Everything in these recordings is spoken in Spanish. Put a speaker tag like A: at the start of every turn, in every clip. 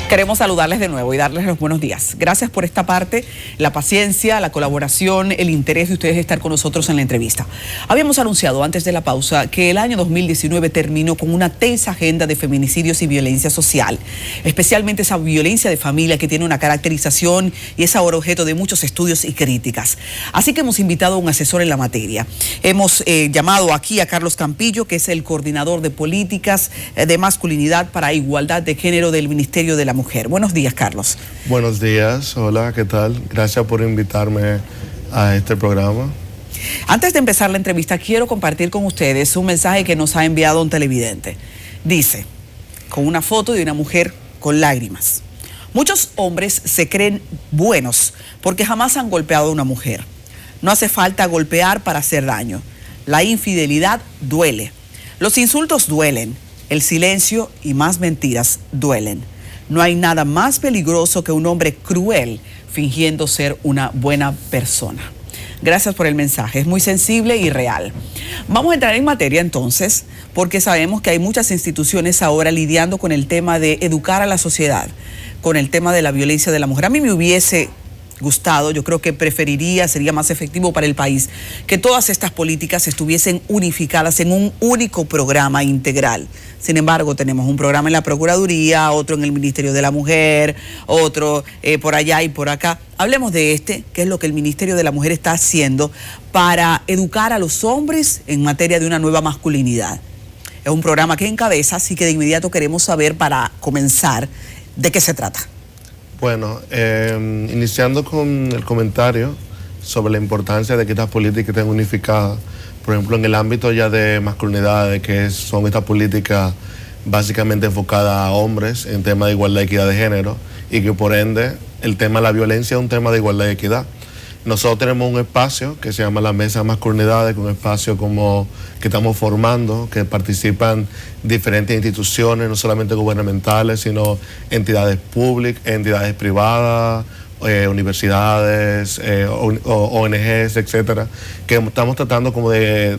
A: Queremos saludarles de nuevo y darles los buenos días. Gracias por esta parte, la paciencia, la colaboración, el interés de ustedes de estar con nosotros en la entrevista. Habíamos anunciado antes de la pausa que el año 2019 terminó con una tensa agenda de feminicidios y violencia social, especialmente esa violencia de familia que tiene una caracterización y es ahora objeto de muchos estudios y críticas. Así que hemos invitado a un asesor en la materia. Hemos llamado aquí a Carlos Campillo, que es el coordinador de políticas de masculinidad para igualdad de género del Ministerio de la Mujer. Buenos días, Carlos.
B: Buenos días, hola, ¿qué tal? Gracias por invitarme a este programa.
A: Antes de empezar la entrevista, quiero compartir con ustedes un mensaje que nos ha enviado un televidente. Dice, con una foto de una mujer con lágrimas: muchos hombres se creen buenos porque jamás han golpeado a una mujer. No hace falta golpear para hacer daño. La infidelidad duele. Los insultos duelen. El silencio y más mentiras duelen. No hay nada más peligroso que un hombre cruel fingiendo ser una buena persona. Gracias por el mensaje, es muy sensible y real. Vamos a entrar en materia entonces, porque sabemos que hay muchas instituciones ahora lidiando con el tema de educar a la sociedad, con el tema de la violencia de la mujer. A mí me hubiese gustado, yo creo que preferiría, sería más efectivo para el país, que todas estas políticas estuviesen unificadas en un único programa integral. Sin embargo, tenemos un programa en la Procuraduría, otro en el Ministerio de la Mujer, otro por allá y por acá. Hablemos de este, que es lo que el Ministerio de la Mujer está haciendo para educar a los hombres en materia de una nueva masculinidad. Es un programa que encabeza, así que de inmediato queremos saber, para comenzar, de qué se trata.
B: Bueno, iniciando con el comentario sobre la importancia de que estas políticas estén unificadas, por ejemplo, en el ámbito ya de masculinidad, de que son estas políticas básicamente enfocadas a hombres en tema de igualdad y equidad de género, y que por ende el tema de la violencia es un tema de igualdad y equidad. Nosotros tenemos un espacio que se llama la Mesa de Masculinidades, que es un espacio como que estamos formando, que participan diferentes instituciones, no solamente gubernamentales, sino entidades públicas, entidades privadas, universidades, ONGs, etcétera, que estamos tratando como de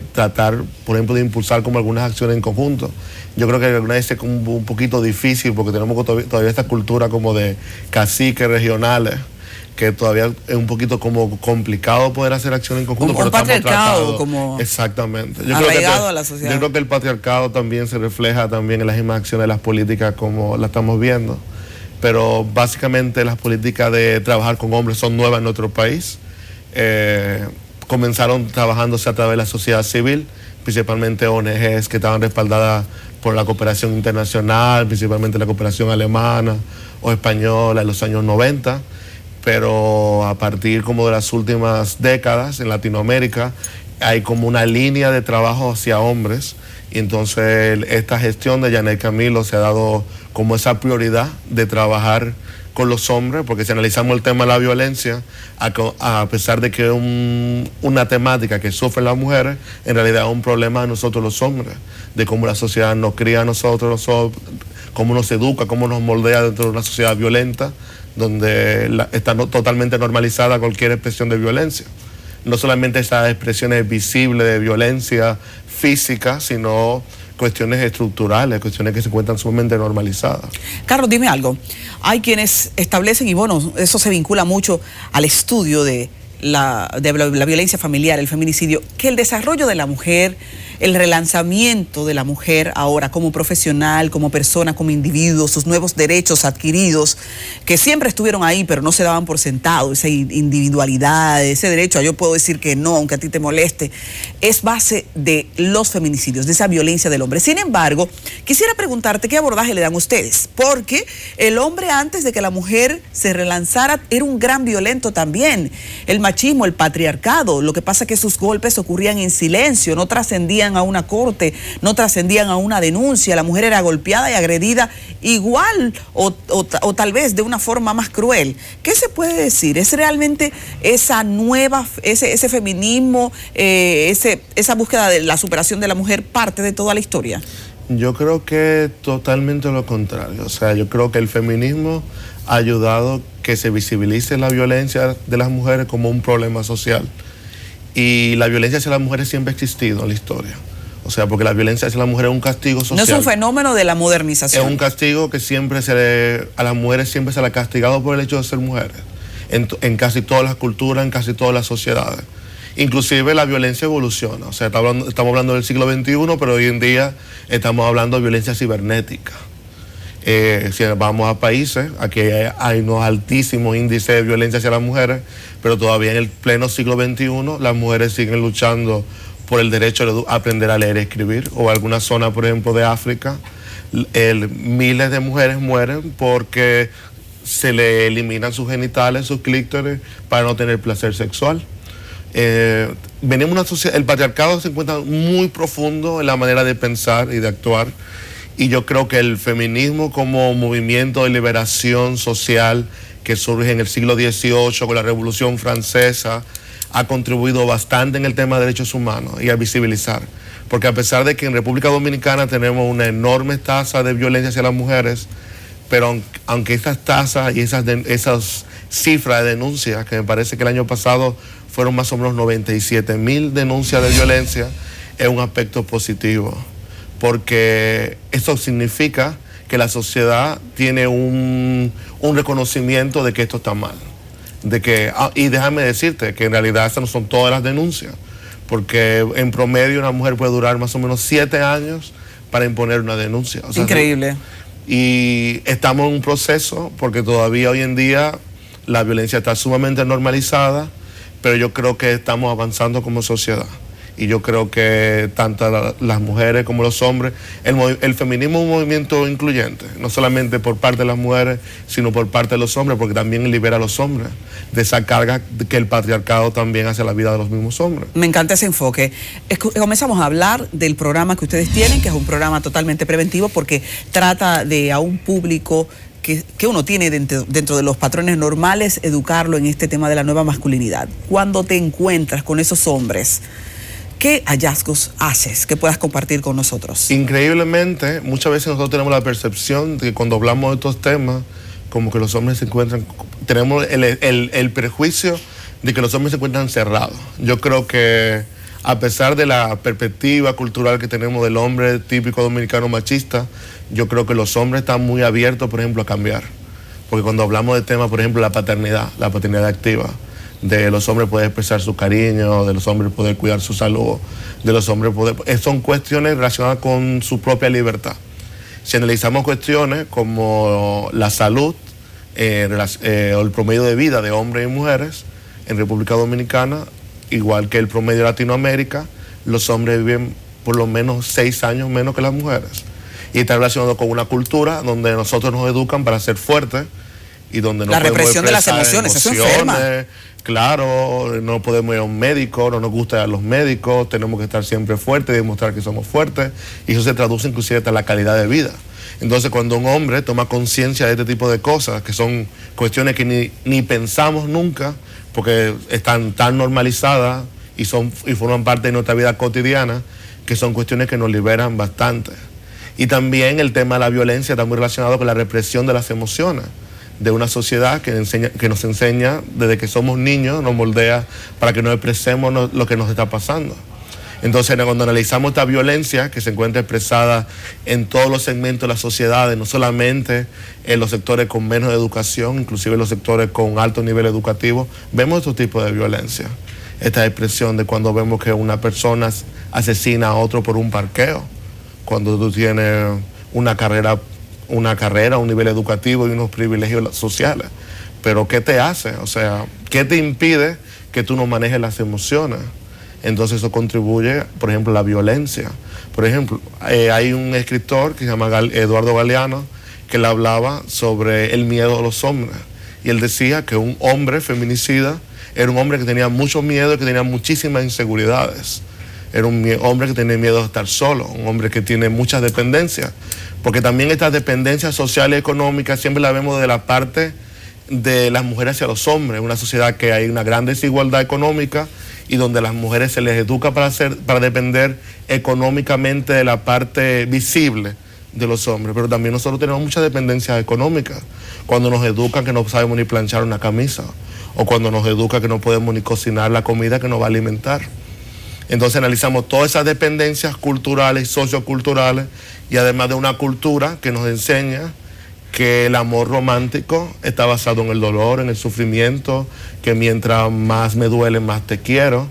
B: por ejemplo, de impulsar como algunas acciones en conjunto. Yo creo que alguna vez es como un poquito difícil porque tenemos todavía esta cultura como de caciques regionales, que todavía es un poquito como complicado poder hacer acción en conjunto.
A: Un patriarcado como
B: exactamente.
A: arraigado a la sociedad.
B: Yo creo que el patriarcado también se refleja también en las mismas acciones de las políticas como la estamos viendo. Pero básicamente las políticas de trabajar con hombres son nuevas en nuestro país. Comenzaron trabajándose a través de la sociedad civil, principalmente ONGs que estaban respaldadas por la cooperación internacional, principalmente la cooperación alemana o española en los años 90. Pero a partir como de las últimas décadas en Latinoamérica hay como una línea de trabajo hacia hombres, y entonces esta gestión de Yanel Camilo se ha dado como esa prioridad de trabajar con los hombres, porque si analizamos el tema de la violencia, a pesar de que es una temática que sufren las mujeres, en realidad es un problema de nosotros los hombres, de cómo la sociedad nos cría a nosotros, cómo nos educa, cómo nos moldea dentro de una sociedad violenta, donde está totalmente normalizada cualquier expresión de violencia. No solamente esas expresiones visibles de violencia física, sino cuestiones estructurales, cuestiones que se encuentran sumamente normalizadas.
A: Carlos, dime algo. Hay quienes establecen, y bueno, eso se vincula mucho al estudio de la violencia familiar, el feminicidio, que el desarrollo de la mujer, el relanzamiento de la mujer ahora como profesional, como persona, como individuo, sus nuevos derechos adquiridos, que siempre estuvieron ahí pero no se daban por sentado, esa individualidad, ese derecho a yo puedo decir que no, aunque a ti te moleste, es base de los feminicidios, de esa violencia del hombre. Sin embargo, quisiera preguntarte qué abordaje le dan ustedes, porque el hombre antes de que la mujer se relanzara era un gran violento también. El machismo, el patriarcado, lo que pasa es que sus golpes ocurrían en silencio, no trascendían a una corte, no trascendían a una denuncia, la mujer era golpeada y agredida igual o tal vez de una forma más cruel. ¿Qué se puede decir? ¿Es realmente esa nueva, ese feminismo, esa búsqueda de la superación de la mujer parte de toda la historia?
B: Yo creo que totalmente lo contrario. O sea, yo creo que el feminismo ha ayudado que se visibilice la violencia de las mujeres como un problema social. Y la violencia hacia las mujeres siempre ha existido en la historia. O O sea, porque la violencia hacia la mujer es un castigo social.
A: No es un fenómeno de la modernización.
B: Es un castigo que siempre a las mujeres siempre se le ha castigado por el hecho de ser mujeres. En casi todas las culturas, en casi todas las sociedades. Inclusive la violencia evoluciona. O sea, estamos hablando del siglo XXI, pero hoy en día estamos hablando de violencia cibernética. Si vamos a países, aquí hay unos altísimos índices de violencia hacia las mujeres, pero todavía en el pleno siglo XXI las mujeres siguen luchando por el derecho a aprender a leer y escribir. O alguna zona, por ejemplo, de África, miles de mujeres mueren porque se le eliminan sus genitales, sus clítoris, para no tener placer sexual. Venimos una sociedad, el patriarcado se encuentra muy profundo en la manera de pensar y de actuar, y yo creo que el feminismo como movimiento de liberación social que surge en el siglo XVIII con la Revolución Francesa ha contribuido bastante en el tema de derechos humanos y a visibilizar, porque a pesar de que en República Dominicana tenemos una enorme tasa de violencia hacia las mujeres, pero aunque estas tasas y esas cifras de denuncias, que me parece que el año pasado fueron más o menos 97,000 denuncias de violencia, es un aspecto positivo, porque esto significa que la sociedad tiene un reconocimiento de que esto está mal. Y déjame decirte que en realidad estas no son todas las denuncias, porque en promedio una mujer puede durar más o menos 7 años para imponer una denuncia. O sea,
A: increíble.
B: Y estamos en un proceso, porque todavía hoy en día la violencia está sumamente normalizada, pero yo creo que estamos avanzando como sociedad. Y yo creo que tanto las mujeres como los hombres, el feminismo es un movimiento incluyente, no solamente por parte de las mujeres, sino por parte de los hombres, porque también libera a los hombres de esa carga que el patriarcado también hace a la vida de los mismos hombres.
A: Me encanta ese enfoque. Comenzamos a hablar del programa que ustedes tienen, que es un programa totalmente preventivo, porque trata de a un público que uno tiene dentro de los patrones normales, educarlo en este tema de la nueva masculinidad. Cuando te encuentras con esos hombres, ¿qué hallazgos haces que puedas compartir con nosotros?
B: Increíblemente, muchas veces nosotros tenemos la percepción de que cuando hablamos de estos temas, como que los hombres se encuentran, tenemos el prejuicio de que los hombres se encuentran cerrados. Yo creo que a pesar de la perspectiva cultural que tenemos del hombre típico dominicano machista, yo creo que los hombres están muy abiertos, por ejemplo, a cambiar. Porque cuando hablamos de temas, por ejemplo, la paternidad activa, de los hombres poder expresar su cariño, de los hombres poder cuidar su salud, de los hombres poder... Son cuestiones relacionadas con su propia libertad. Si analizamos cuestiones como la salud o el promedio de vida de hombres y mujeres en República Dominicana, igual que el promedio de Latinoamérica, los hombres viven por lo menos 6 años menos que las mujeres. Y está relacionado con una cultura donde nosotros nos educan para ser fuertes y donde no
A: la
B: podemos
A: represión de las emociones, eso enferma.
B: Claro, no podemos ir a un médico, no nos gusta ir a los médicos, tenemos que estar siempre fuertes y demostrar que somos fuertes, y eso se traduce inclusive hasta la calidad de vida. Entonces, cuando un hombre toma conciencia de este tipo de cosas, que son cuestiones que ni pensamos nunca, porque están tan normalizadas y forman parte de nuestra vida cotidiana, que son cuestiones que nos liberan bastante. Y también el tema de la violencia está muy relacionado con la represión de las emociones de una sociedad que nos enseña desde que somos niños, nos moldea para que nos expresemos lo que nos está pasando. Entonces, cuando analizamos esta violencia que se encuentra expresada en todos los segmentos de la sociedad, no solamente en los sectores con menos educación, inclusive en los sectores con alto nivel educativo, vemos estos tipos de violencia. Esta expresión de cuando vemos que una persona asesina a otro por un parqueo, cuando tú tienes una carrera, un nivel educativo y unos privilegios sociales. Pero ¿qué te hace? O sea, ¿qué te impide que tú no manejes las emociones? Entonces eso contribuye, por ejemplo, a la violencia. Por ejemplo, hay un escritor que se llama Eduardo Galeano, que le hablaba sobre el miedo a los hombres. Y él decía que un hombre feminicida era un hombre que tenía mucho miedo y que tenía muchísimas inseguridades. Era un hombre que tenía miedo de estar solo, un hombre que tiene muchas dependencias. Porque también estas dependencias sociales y económicas siempre las vemos de la parte de las mujeres hacia los hombres. En una sociedad que hay una gran desigualdad económica y donde a las mujeres se les educa para depender económicamente de la parte visible de los hombres. Pero también nosotros tenemos muchas dependencias económicas. Cuando nos educan que no sabemos ni planchar una camisa, o cuando nos educan que no podemos ni cocinar la comida que nos va a alimentar. Entonces analizamos todas esas dependencias culturales y socioculturales, y además de una cultura que nos enseña que el amor romántico está basado en el dolor, en el sufrimiento, que mientras más me duele, más te quiero.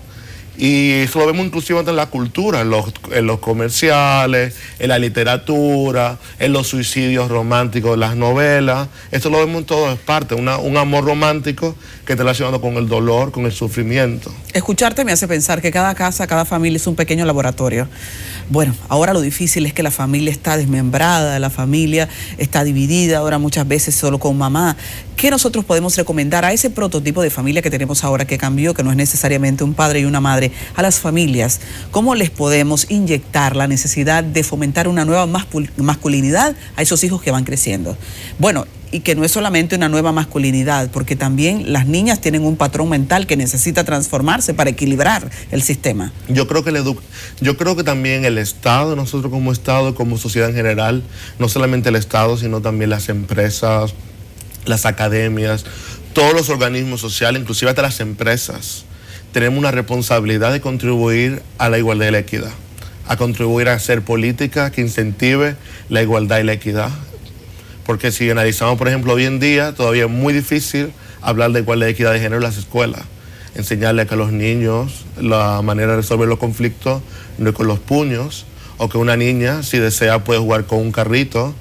B: Y eso lo vemos inclusive en la cultura, en los comerciales, en la literatura, en los suicidios románticos, en las novelas. Esto lo vemos en todas partes, un amor romántico que está relacionado con el dolor, con el sufrimiento.
A: Escucharte me hace pensar que cada casa, cada familia es un pequeño laboratorio. Bueno, ahora lo difícil es que la familia está desmembrada, la familia está dividida, ahora muchas veces solo con mamá. ¿Qué nosotros podemos recomendar a ese prototipo de familia que tenemos ahora, que cambió, que no es necesariamente un padre y una madre, a las familias? ¿Cómo les podemos inyectar la necesidad de fomentar una nueva masculinidad a esos hijos que van creciendo? Bueno, y que no es solamente una nueva masculinidad, porque también las niñas tienen un patrón mental que necesita transformarse para equilibrar el sistema.
B: Yo creo que también el Estado, nosotros como Estado, como sociedad en general, no solamente el Estado, sino también las empresas, las academias, todos los organismos sociales, inclusive hasta las empresas, tenemos una responsabilidad de contribuir a la igualdad y la equidad, a contribuir a hacer política que incentive la igualdad y la equidad. Porque si analizamos, por ejemplo, hoy en día, todavía es muy difícil hablar de igualdad y equidad de género en las escuelas. Enseñarle a los niños la manera de resolver los conflictos no es con los puños, o que una niña, si desea, puede jugar con un carrito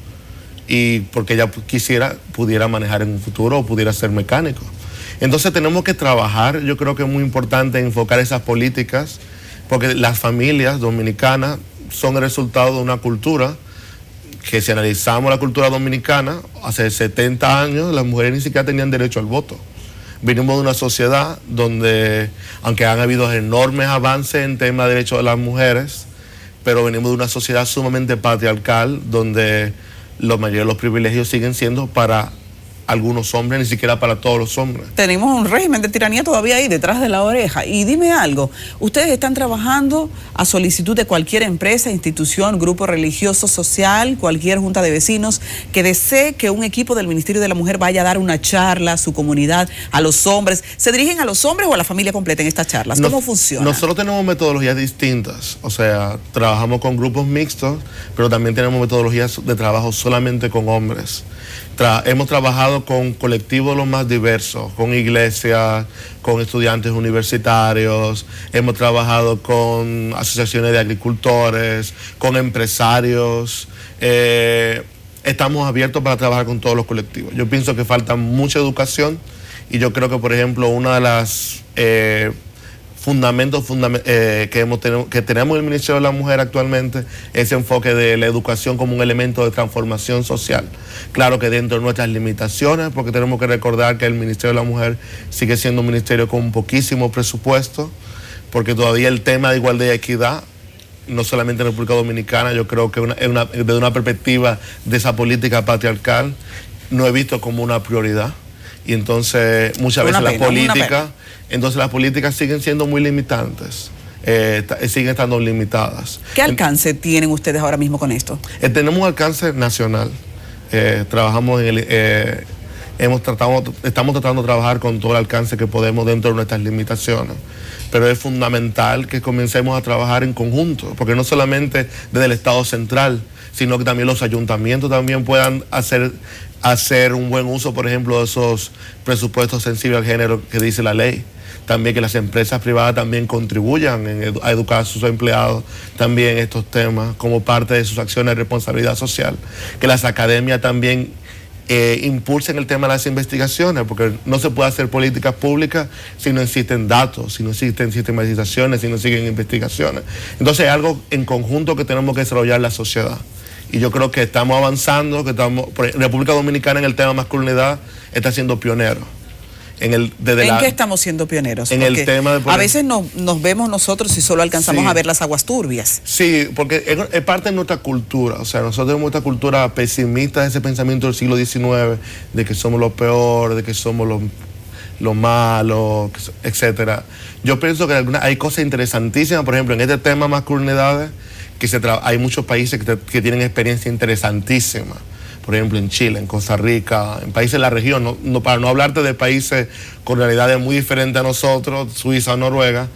B: y porque ella quisiera, pudiera manejar en un futuro o pudiera ser mecánico. Entonces tenemos que trabajar, yo creo que es muy importante enfocar esas políticas, porque las familias dominicanas son el resultado de una cultura que, si analizamos la cultura dominicana, hace 70 años las mujeres ni siquiera tenían derecho al voto. Venimos de una sociedad donde, aunque han habido enormes avances en temas de derechos de las mujeres, pero venimos de una sociedad sumamente patriarcal, donde los mayores de los privilegios siguen siendo para algunos hombres, ni siquiera para todos los hombres.
A: Tenemos un régimen de tiranía todavía ahí detrás de la oreja. Y dime algo, ustedes están trabajando a solicitud de cualquier empresa, institución, grupo religioso, social, cualquier junta de vecinos que desee que un equipo del Ministerio de la Mujer vaya a dar una charla a su comunidad, a los hombres. ¿Se dirigen a los hombres o a la familia completa en estas charlas? ¿Cómo funciona?
B: Nosotros tenemos metodologías distintas, o sea, trabajamos con grupos mixtos, pero también tenemos metodologías de trabajo solamente con hombres. Hemos trabajado con colectivos los más diversos, con iglesias, con estudiantes universitarios, hemos trabajado con asociaciones de agricultores, con empresarios. Estamos abiertos para trabajar con todos los colectivos. Yo pienso que falta mucha educación, y yo creo que, por ejemplo, una de las fundamentos que tenemos en el Ministerio de la Mujer actualmente, ese enfoque de la educación como un elemento de transformación social. Claro que dentro de nuestras limitaciones, porque tenemos que recordar que el Ministerio de la Mujer sigue siendo un ministerio con poquísimo presupuesto, porque todavía el tema de igualdad y equidad, no solamente en la República Dominicana, yo creo que desde una perspectiva de esa política patriarcal, no he visto como una prioridad. Y entonces muchas veces las políticas siguen siendo muy limitantes, siguen estando limitadas.
A: ¿Qué alcance tienen ustedes ahora mismo con esto?
B: Tenemos un alcance nacional. Trabajamos estamos tratando de trabajar con todo el alcance que podemos dentro de nuestras limitaciones. Pero es fundamental que comencemos a trabajar en conjunto, porque no solamente desde el Estado central, sino que también los ayuntamientos también puedan hacer un buen uso, por ejemplo, de esos presupuestos sensibles al género que dice la ley. También que las empresas privadas también contribuyan a educar a sus empleados también estos temas como parte de sus acciones de responsabilidad social. Que las academias también impulsen el tema de las investigaciones, porque no se puede hacer políticas públicas si no existen datos, si no existen sistematizaciones, si no siguen investigaciones. Entonces es algo en conjunto que tenemos que desarrollar la sociedad. Y yo creo que estamos avanzando, República Dominicana en el tema masculinidad está siendo pionero. ¿En qué
A: estamos siendo pioneros?
B: En el tema de...
A: A veces nos vemos nosotros y solo alcanzamos a ver las aguas turbias.
B: Sí, porque es parte de nuestra cultura. O sea, nosotros tenemos esta cultura pesimista, ese pensamiento del siglo XIX, de que somos lo peor, de que somos lo malo, etcétera. Yo pienso que hay cosas interesantísimas, por ejemplo, en este tema de masculinidades, hay muchos países que tienen experiencia interesantísima. Por ejemplo, en Chile, en Costa Rica, en países de la región, para no hablarte de países con realidades muy diferentes a nosotros, Suiza o Noruega,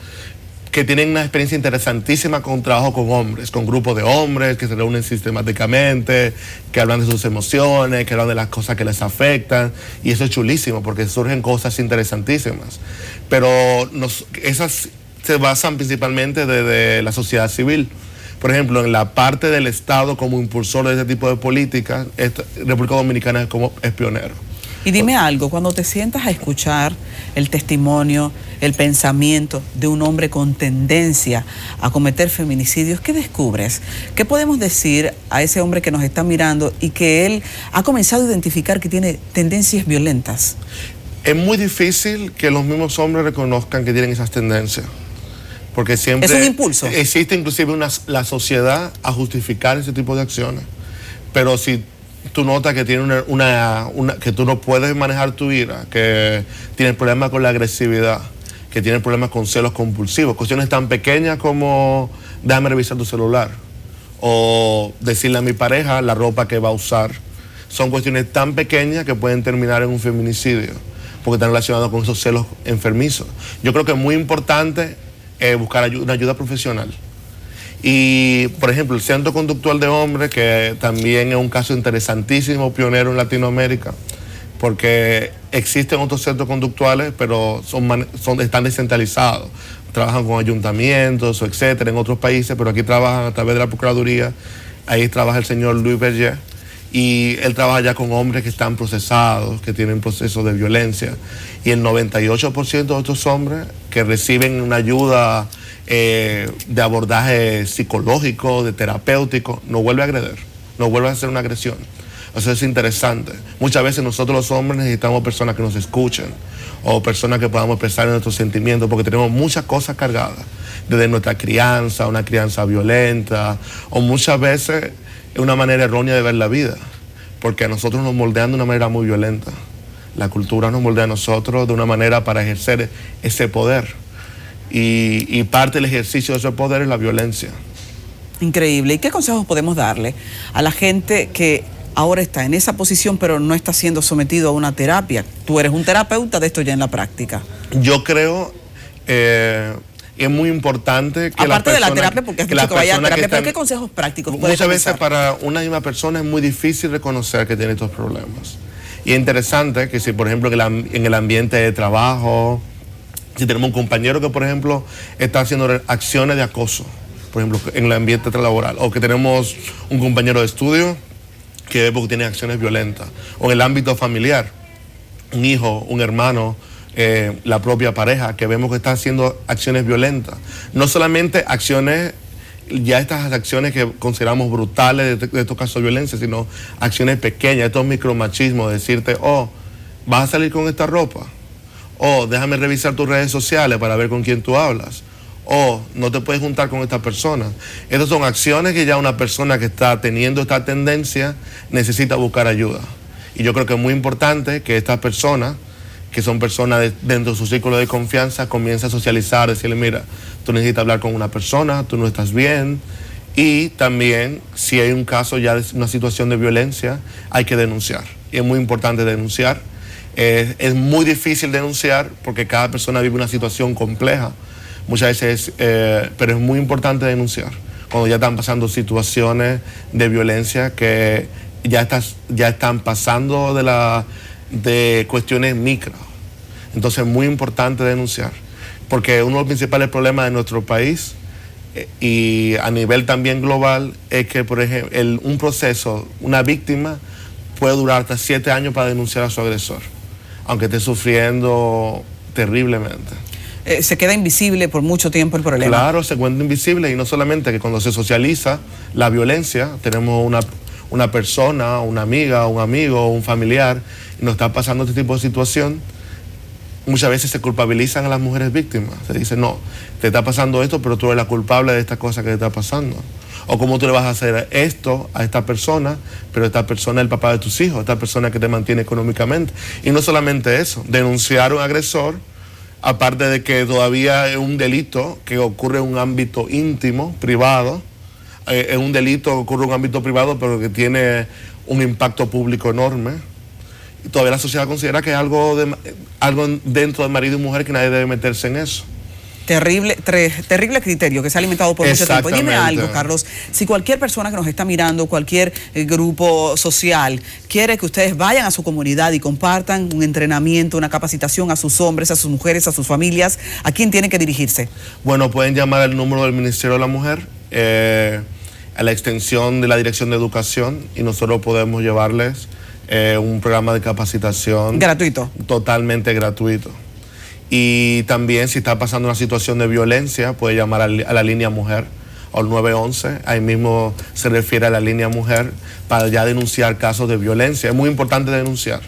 B: que tienen una experiencia interesantísima con trabajo con hombres, con grupos de hombres que se reúnen sistemáticamente, que hablan de sus emociones, que hablan de las cosas que les afectan, y eso es chulísimo porque surgen cosas interesantísimas. Pero esas se basan principalmente de la sociedad civil. Por ejemplo, en la parte del Estado como impulsor de este tipo de políticas, República Dominicana es pionero.
A: Y dime algo, cuando te sientas a escuchar el testimonio, el pensamiento de un hombre con tendencia a cometer feminicidios, ¿qué descubres? ¿Qué podemos decir a ese hombre que nos está mirando y que él ha comenzado a identificar que tiene tendencias violentas?
B: Es muy difícil que los mismos hombres reconozcan que tienen esas tendencias. Porque siempre
A: es un impulso.
B: Existe inclusive la sociedad a justificar ese tipo de acciones. Pero si tú notas que tiene que tú no puedes manejar tu ira, que tienes problemas con la agresividad, que tienes problemas con celos compulsivos, cuestiones tan pequeñas como déjame revisar tu celular o decirle a mi pareja la ropa que va a usar, son cuestiones tan pequeñas que pueden terminar en un feminicidio porque están relacionados con esos celos enfermizos. Yo creo que es muy importante buscar una ayuda profesional. Y, por ejemplo, el Centro Conductual de Hombres, que también es un caso interesantísimo, pionero en Latinoamérica, porque existen otros centros conductuales, pero están descentralizados. Trabajan con ayuntamientos, etcétera, en otros países, pero aquí trabajan a través de la Procuraduría. Ahí trabaja el señor Luis Berger, y él trabaja ya con hombres que están procesados, que tienen procesos de violencia. Y el 98% de estos hombres que reciben una ayuda de abordaje psicológico, de terapéutico, no vuelve a agredir, no vuelve a hacer una agresión. O sea, es interesante. Muchas veces nosotros los hombres necesitamos personas que nos escuchen o personas que podamos expresar nuestros sentimientos porque tenemos muchas cosas cargadas, desde nuestra crianza, una crianza violenta, o muchas veces es una manera errónea de ver la vida, porque a nosotros nos moldean de una manera muy violenta. La cultura nos moldea a nosotros de una manera para ejercer ese poder. Y parte del ejercicio de ese poder es la violencia.
A: Increíble. ¿Y qué consejos podemos darle a la gente que ahora está en esa posición pero no está siendo sometido a una terapia? Tú eres un terapeuta de esto ya en la práctica.
B: Yo creo es muy importante que
A: aparte de la terapia, porque has dicho que vaya a terapia, pero ¿qué consejos prácticos puedes
B: muchas veces para una misma persona es muy difícil reconocer que tiene estos problemas. Y es interesante que si, por ejemplo, en el ambiente de trabajo, si tenemos un compañero que, por ejemplo, está haciendo acciones de acoso, por ejemplo, en el ambiente laboral, o que tenemos un compañero de estudio que vemos que tiene acciones violentas, o en el ámbito familiar, un hijo, un hermano, la propia pareja, que vemos que está haciendo acciones violentas. No solamente acciones, ya estas acciones que consideramos brutales de estos casos de violencia, sino acciones pequeñas, estos micromachismos, decirte, oh, vas a salir con esta ropa, oh, déjame revisar tus redes sociales para ver con quién tú hablas, oh, no te puedes juntar con esta persona. Estas son acciones que ya una persona que está teniendo esta tendencia necesita buscar ayuda. Y yo creo que es muy importante que estas personas, que son personas dentro de su círculo de confianza, comiencen a socializar, decirle, mira, tú necesitas hablar con una persona, tú no estás bien. Y también, si hay un caso ya de una situación de violencia, hay que denunciar. Y es muy importante denunciar. Es muy difícil denunciar porque cada persona vive una situación compleja. Muchas veces, pero es muy importante denunciar cuando ya están pasando situaciones de violencia que ya están pasando de cuestiones micro. Entonces es muy importante denunciar, porque uno de los principales problemas de nuestro país y a nivel también global es que, por ejemplo, un proceso, una víctima puede durar hasta 7 años para denunciar a su agresor, aunque esté sufriendo terriblemente.
A: Se queda invisible por mucho tiempo el problema.
B: Claro, se encuentra invisible, y no solamente que cuando se socializa la violencia, tenemos una persona, una amiga, un amigo, un familiar, y nos está pasando este tipo de situación, muchas veces se culpabilizan a las mujeres víctimas. Se dice, no, te está pasando esto, pero tú eres la culpable de esta cosa que te está pasando. O cómo tú le vas a hacer esto a esta persona, pero esta persona es el papá de tus hijos, esta persona que te mantiene económicamente. Y no solamente eso, denunciar a un agresor, aparte de que todavía es un delito que ocurre en un ámbito íntimo, privado, es un delito que ocurre en un ámbito privado, pero que tiene un impacto público enorme. Y todavía la sociedad considera que es algo dentro de marido y mujer, que nadie debe meterse en eso.
A: Terrible criterio que se ha alimentado por mucho tiempo. Dime algo, Carlos, si cualquier persona que nos está mirando, cualquier grupo social, quiere que ustedes vayan a su comunidad y compartan un entrenamiento, una capacitación a sus hombres, a sus mujeres, a sus familias, ¿a quién tienen que dirigirse?
B: Bueno, pueden llamar al número del Ministerio de la Mujer, a la extensión de la Dirección de Educación, y nosotros podemos llevarles un programa de capacitación.
A: ¿Gratuito?
B: Totalmente gratuito. Y también, si está pasando una situación de violencia, puede llamar a la línea mujer, al 911. Ahí mismo se refiere a la línea mujer para ya denunciar casos de violencia. Es muy importante denunciar.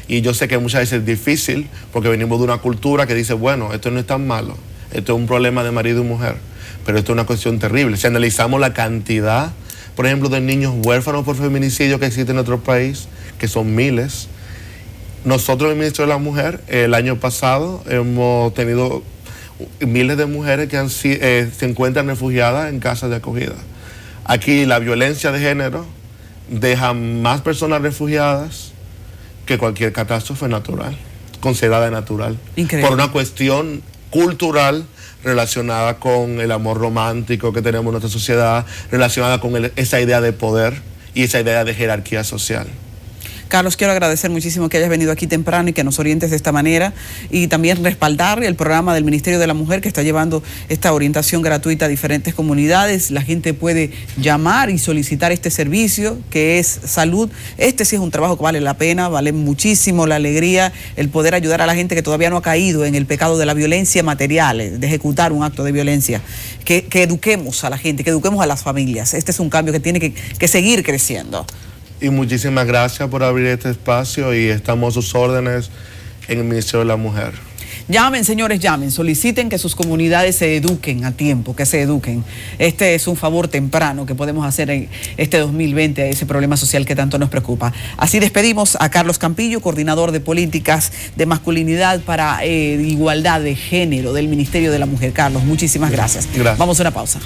B: Y yo sé que muchas veces es difícil porque venimos de una cultura que dice, bueno, esto no es tan malo, esto es un problema de marido y mujer, pero esto es una cuestión terrible. Si analizamos la cantidad, por ejemplo, de niños huérfanos por feminicidio que existe en nuestro país, que son miles. Nosotros, el Ministerio de la Mujer, el año pasado hemos tenido miles de mujeres que se encuentran refugiadas en casas de acogida. Aquí la violencia de género deja más personas refugiadas que cualquier catástrofe natural, considerada natural.
A: Increíble.
B: Por una cuestión cultural relacionada con el amor romántico que tenemos en nuestra sociedad, relacionada con esa idea de poder y esa idea de jerarquía social.
A: Carlos, quiero agradecer muchísimo que hayas venido aquí temprano y que nos orientes de esta manera, y también respaldar el programa del Ministerio de la Mujer que está llevando esta orientación gratuita a diferentes comunidades. La gente puede llamar y solicitar este servicio que es salud. Este sí es un trabajo que vale la pena, vale muchísimo la alegría, el poder ayudar a la gente que todavía no ha caído en el pecado de la violencia material, de ejecutar un acto de violencia. Que eduquemos a la gente, que eduquemos a las familias. Este es un cambio que tiene que seguir creciendo.
B: Y muchísimas gracias por abrir este espacio, y estamos a sus órdenes en el Ministerio de la Mujer.
A: Llamen, señores, llamen, soliciten que sus comunidades se eduquen a tiempo, que se eduquen. Este es un favor temprano que podemos hacer en este 2020 a ese problema social que tanto nos preocupa. Así despedimos a Carlos Campillo, coordinador de políticas de masculinidad para igualdad de género del Ministerio de la Mujer. Carlos, muchísimas gracias.
B: Gracias.
A: Vamos a una pausa.